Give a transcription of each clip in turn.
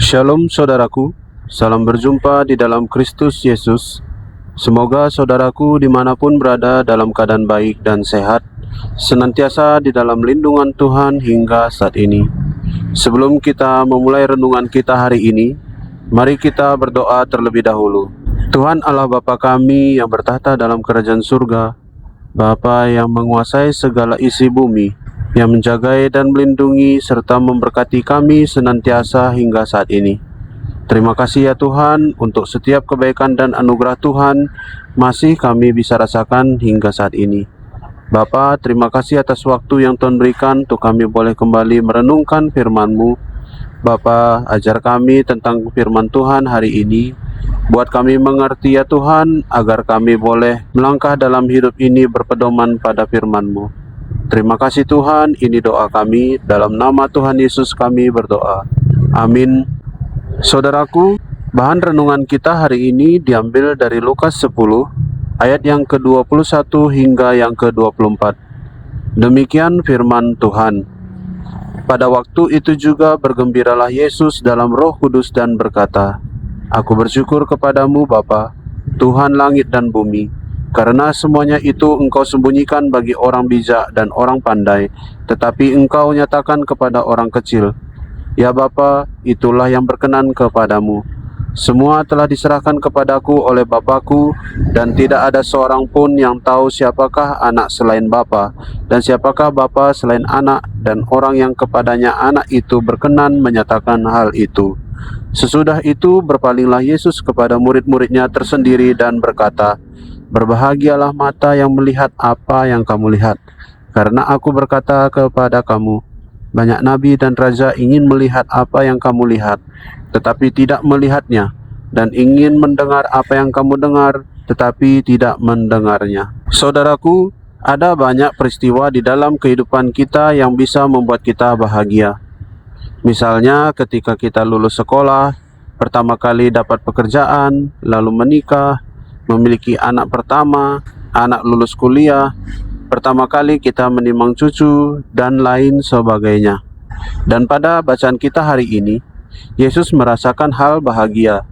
Shalom saudaraku, salam berjumpa di dalam Kristus Yesus. Semoga saudaraku dimanapun berada dalam keadaan baik dan sehat, senantiasa di dalam lindungan Tuhan hingga saat ini. Sebelum kita memulai renungan kita hari ini, mari kita berdoa terlebih dahulu. Tuhan Allah Bapa kami yang bertahta dalam kerajaan surga, Bapa yang menguasai segala isi bumi, yang menjagai dan melindungi serta memberkati kami senantiasa hingga saat ini. Terima kasih ya Tuhan untuk setiap kebaikan dan anugerah Tuhan masih kami bisa rasakan hingga saat ini. Bapa, terima kasih atas waktu yang Tuhan berikan untuk kami boleh kembali merenungkan firman-Mu. Bapa, ajar kami tentang firman Tuhan hari ini. Buat kami mengerti ya Tuhan, agar kami boleh melangkah dalam hidup ini berpedoman pada firman-Mu. Terima kasih Tuhan, ini doa kami, dalam nama Tuhan Yesus kami berdoa. Amin. Saudaraku, bahan renungan kita hari ini diambil dari Lukas 10, ayat yang ke-21 hingga yang ke-24. Demikian firman Tuhan. Pada waktu itu juga bergembiralah Yesus dalam Roh Kudus dan berkata, Aku bersyukur kepadamu Bapa, Tuhan langit dan bumi, karena semuanya itu Engkau sembunyikan bagi orang bijak dan orang pandai, tetapi Engkau nyatakan kepada orang kecil. Ya Bapa, itulah yang berkenan kepadamu. Semua telah diserahkan kepadaku oleh Bapakku, dan tidak ada seorang pun yang tahu siapakah anak selain Bapa, dan siapakah Bapa selain anak, dan orang yang kepadanya anak itu berkenan menyatakan hal itu. Sesudah itu berpalinglah Yesus kepada murid-muridnya tersendiri dan berkata, Berbahagialah mata yang melihat apa yang kamu lihat, karena aku berkata kepada kamu, banyak nabi dan raja ingin melihat apa yang kamu lihat, tetapi tidak melihatnya, dan ingin mendengar apa yang kamu dengar, tetapi tidak mendengarnya. Saudaraku, ada banyak peristiwa di dalam kehidupan kita yang bisa membuat kita bahagia. Misalnya ketika kita lulus sekolah, pertama kali dapat pekerjaan, lalu menikah, memiliki anak pertama, anak lulus kuliah, pertama kali kita menimang cucu, dan lain sebagainya. Dan pada bacaan kita hari ini, Yesus merasakan hal bahagia.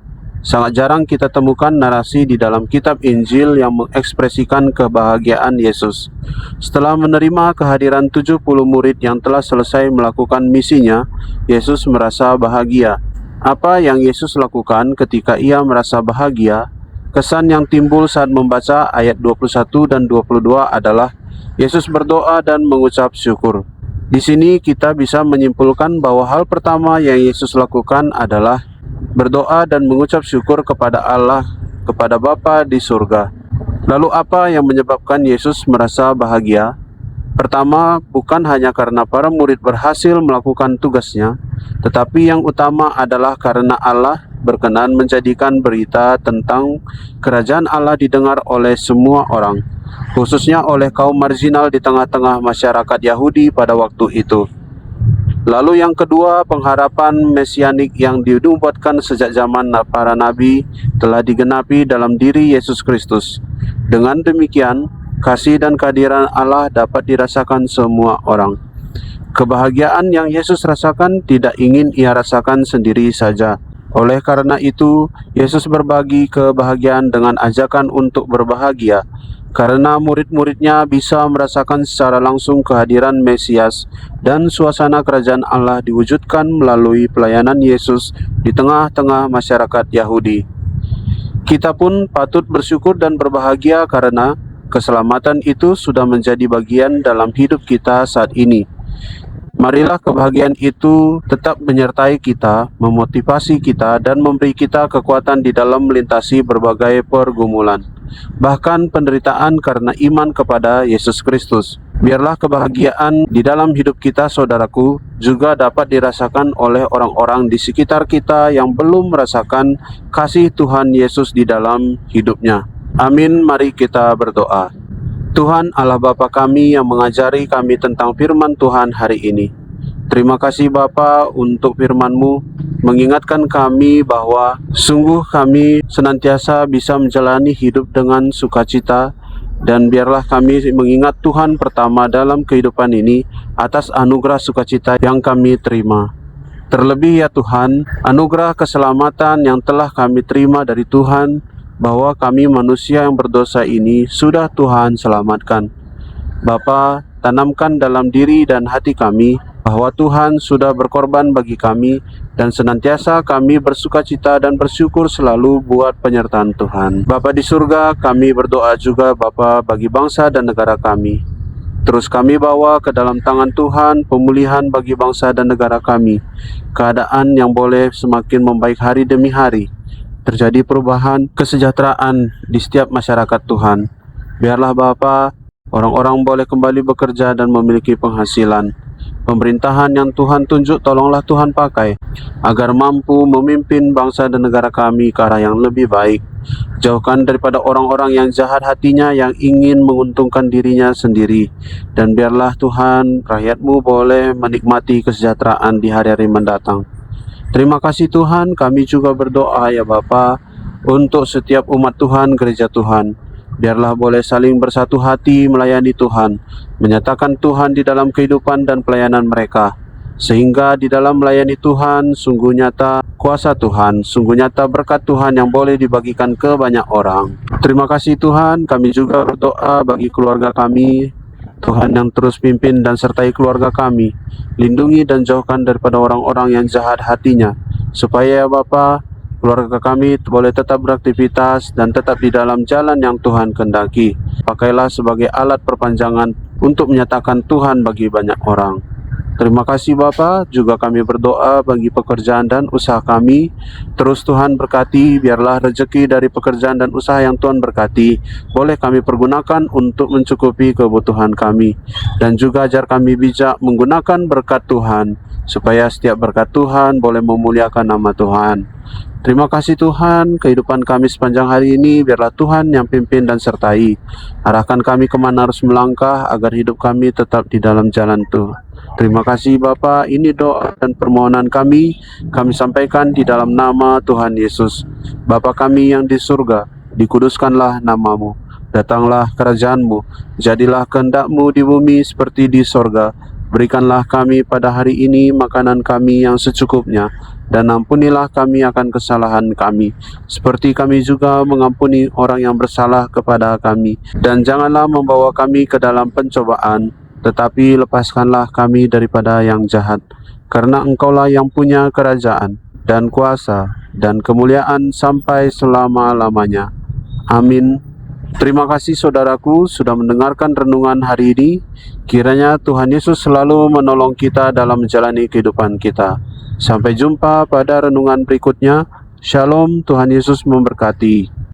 Sangat jarang kita temukan narasi di dalam kitab Injil yang mengekspresikan kebahagiaan Yesus. Setelah menerima kehadiran 70 murid yang telah selesai melakukan misinya, Yesus merasa bahagia. Apa yang Yesus lakukan ketika ia merasa bahagia? Kesan yang timbul saat membaca ayat 21 dan 22 adalah Yesus berdoa dan mengucap syukur. Di sini kita bisa menyimpulkan bahwa hal pertama yang Yesus lakukan adalah berdoa dan mengucap syukur kepada Allah, kepada Bapa di surga. Lalu apa yang menyebabkan Yesus merasa bahagia? Pertama, bukan hanya karena para murid berhasil melakukan tugasnya, tetapi yang utama adalah karena Allah berkenan menjadikan berita tentang kerajaan Allah didengar oleh semua orang, khususnya oleh kaum marginal di tengah-tengah masyarakat Yahudi pada waktu itu. Lalu yang kedua, pengharapan mesianik yang dinubuatkan sejak zaman para nabi telah digenapi dalam diri Yesus Kristus. Dengan demikian, kasih dan kehadiran Allah dapat dirasakan semua orang. Kebahagiaan yang Yesus rasakan tidak ingin ia rasakan sendiri saja. Oleh karena itu, Yesus berbagi kebahagiaan dengan ajakan untuk berbahagia, karena murid-muridnya bisa merasakan secara langsung kehadiran Mesias dan suasana kerajaan Allah diwujudkan melalui pelayanan Yesus di tengah-tengah masyarakat Yahudi. Kita pun patut bersyukur dan berbahagia karena keselamatan itu sudah menjadi bagian dalam hidup kita saat ini. Marilah kebahagiaan itu tetap menyertai kita, memotivasi kita, dan memberi kita kekuatan di dalam melintasi berbagai pergumulan, bahkan penderitaan karena iman kepada Yesus Kristus. Biarlah kebahagiaan di dalam hidup kita, saudaraku, juga dapat dirasakan oleh orang-orang di sekitar kita yang belum merasakan kasih Tuhan Yesus di dalam hidupnya. Amin, mari kita berdoa. Tuhan Allah Bapa kami yang mengajari kami tentang firman Tuhan hari ini. Terima kasih Bapa untuk firman-Mu, mengingatkan kami bahwa sungguh kami senantiasa bisa menjalani hidup dengan sukacita, dan biarlah kami mengingat Tuhan pertama dalam kehidupan ini atas anugerah sukacita yang kami terima. Terlebih ya Tuhan, anugerah keselamatan yang telah kami terima dari Tuhan, bahwa kami manusia yang berdosa ini sudah Tuhan selamatkan. Bapa, tanamkan dalam diri dan hati kami bahwa Tuhan sudah berkorban bagi kami, dan senantiasa kami bersukacita dan bersyukur selalu buat penyertaan Tuhan. Bapa di surga, kami berdoa juga Bapa bagi bangsa dan negara kami. Terus kami bawa ke dalam tangan Tuhan pemulihan bagi bangsa dan negara kami. Keadaan yang boleh semakin membaik hari demi hari. Terjadi perubahan kesejahteraan di setiap masyarakat Tuhan. Biarlah Bapa, orang-orang boleh kembali bekerja dan memiliki penghasilan. Pemerintahan yang Tuhan tunjuk, tolonglah Tuhan pakai agar mampu memimpin bangsa dan negara kami ke arah yang lebih baik. Jauhkan daripada orang-orang yang jahat hatinya, yang ingin menguntungkan dirinya sendiri. Dan biarlah Tuhan, rakyat-Mu boleh menikmati kesejahteraan di hari-hari mendatang. Terima kasih Tuhan, kami juga berdoa ya Bapa untuk setiap umat Tuhan, gereja Tuhan. Biarlah boleh saling bersatu hati melayani Tuhan, menyatakan Tuhan di dalam kehidupan dan pelayanan mereka, sehingga di dalam melayani Tuhan sungguh nyata kuasa Tuhan, sungguh nyata berkat Tuhan yang boleh dibagikan ke banyak orang. Terima kasih Tuhan, kami juga berdoa bagi keluarga kami. Tuhan yang terus pimpin dan sertai keluarga kami, lindungi dan jauhkan daripada orang-orang yang jahat hatinya, supaya ya Bapa, keluarga kami boleh tetap beraktivitas dan tetap di dalam jalan yang Tuhan kehendaki. Pakailah sebagai alat perpanjangan untuk menyatakan Tuhan bagi banyak orang. Terima kasih Bapa, juga kami berdoa bagi pekerjaan dan usaha kami. Terus Tuhan berkati, biarlah rezeki dari pekerjaan dan usaha yang Tuhan berkati boleh kami pergunakan untuk mencukupi kebutuhan kami. Dan juga ajar kami bijak menggunakan berkat Tuhan, supaya setiap berkat Tuhan boleh memuliakan nama Tuhan. Terima kasih Tuhan, kehidupan kami sepanjang hari ini biarlah Tuhan yang pimpin dan sertai. Arahkan kami kemana harus melangkah agar hidup kami tetap di dalam jalan Tuhan. Terima kasih Bapa, ini doa dan permohonan kami sampaikan di dalam nama Tuhan Yesus. Bapa kami yang di surga, dikuduskanlah nama-Mu, datanglah kerajaan-Mu, jadilah kehendak-Mu di bumi seperti di sorga. Berikanlah kami pada hari ini makanan kami yang secukupnya, dan ampunilah kami akan kesalahan kami, seperti kami juga mengampuni orang yang bersalah kepada kami. Dan janganlah membawa kami ke dalam pencobaan, tetapi lepaskanlah kami daripada yang jahat. Karena Engkaulah yang punya kerajaan, dan kuasa, dan kemuliaan sampai selama-lamanya. Amin. Terima kasih saudaraku sudah mendengarkan renungan hari ini. Kiranya Tuhan Yesus selalu menolong kita dalam menjalani kehidupan kita. Sampai jumpa pada renungan berikutnya. Shalom, Tuhan Yesus memberkati.